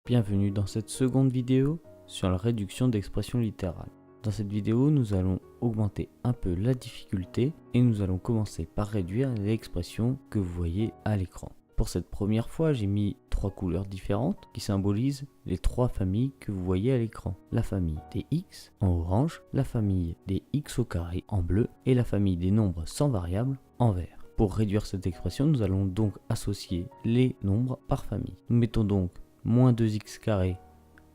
Bienvenue dans cette seconde vidéo sur la réduction d'expressions littérales. Dans cette vidéo, nous allons augmenter un peu la difficulté et nous allons commencer par réduire les expressions que vous voyez à l'écran. Pour cette première fois, j'ai mis 3 couleurs différentes qui symbolisent les 3 familles que vous voyez à l'écran. La famille des x en orange, la famille des x au carré en bleu et la famille des nombres sans variable en vert. Pour réduire cette expression, nous allons donc associer les nombres par famille. Nous mettons donc moins 2x carré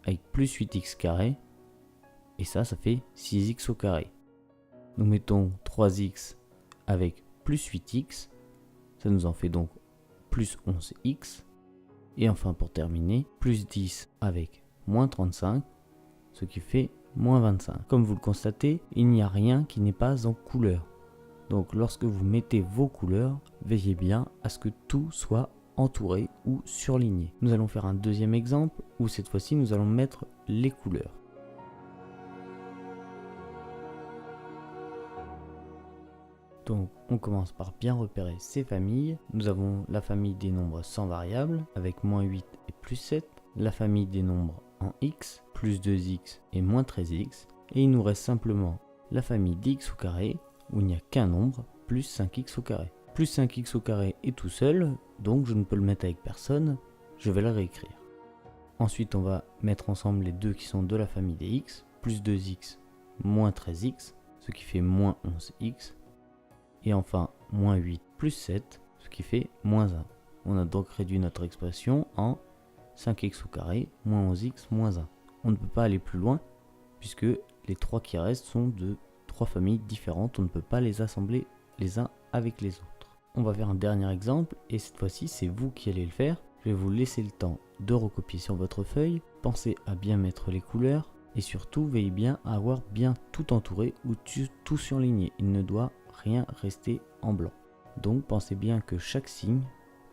avec plus 8x carré, et ça fait 6x au carré. Nous mettons 3x avec plus 8x, ça nous en fait donc plus 11x, et enfin pour terminer, plus 10 avec moins 35, ce qui fait moins 25. Comme vous le constatez, il n'y a rien qui n'est pas en couleur. Donc lorsque vous mettez vos couleurs, veillez bien à ce que tout soit entouré ou surligné. Nous allons faire un deuxième exemple où cette fois-ci nous allons mettre les couleurs. Donc on commence par bien repérer ces familles. Nous avons la famille des nombres sans variable avec moins 8 et plus 7, la famille des nombres en x, plus 2x et moins 13x, et il nous reste simplement la famille dx au carré où il n'y a qu'un nombre, plus 5x au carré. Plus 5x au carré est tout seul, donc je ne peux le mettre avec personne, je vais le réécrire. Ensuite on va mettre ensemble les deux qui sont de la famille des x, plus 2x, moins 13x, ce qui fait moins 11x, et enfin moins 8 plus 7, ce qui fait moins 1. On a donc réduit notre expression en 5x au carré, moins 11x, moins 1. On ne peut pas aller plus loin, puisque les 3 qui restent sont de 3 familles différentes, on ne peut pas les assembler les uns avec les autres. On va faire un dernier exemple, et cette fois-ci c'est vous qui allez le faire. Je vais vous laisser le temps de recopier sur votre feuille, pensez à bien mettre les couleurs, et surtout veillez bien à avoir bien tout entouré ou tout surligné, il ne doit rien rester en blanc. Donc pensez bien que chaque signe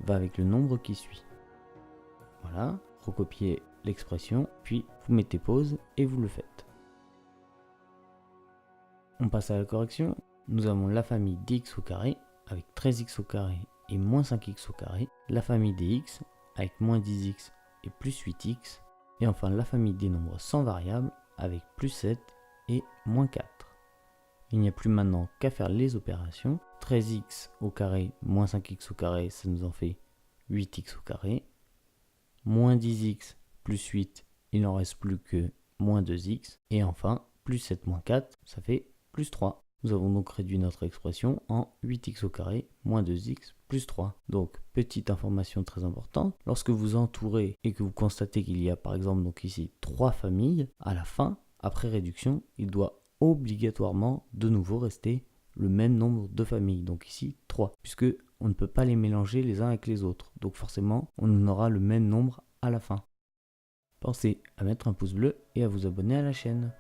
va avec le nombre qui suit. Voilà, recopiez l'expression, puis vous mettez pause et vous le faites. On passe à la correction. Nous avons la famille dx au carré avec 13x au carré et moins 5x au carré, la famille des x avec moins 10x et plus 8x, et enfin la famille des nombres sans variable avec plus 7 et moins 4. Il n'y a plus maintenant qu'à faire les opérations. 13x au carré moins 5x au carré, ça nous en fait 8x au carré. Moins 10x plus 8, il n'en reste plus que moins 2x. Et enfin, plus 7 moins 4, ça fait plus 3. Nous avons donc réduit notre expression en 8x au carré moins 2x plus 3. Donc, petite information très importante, lorsque vous entourez et que vous constatez qu'il y a par exemple donc ici 3 familles, à la fin, après réduction, il doit obligatoirement de nouveau rester le même nombre de familles, donc ici 3, puisque on ne peut pas les mélanger les uns avec les autres, donc forcément on aura le même nombre à la fin. Pensez à mettre un pouce bleu et à vous abonner à la chaîne.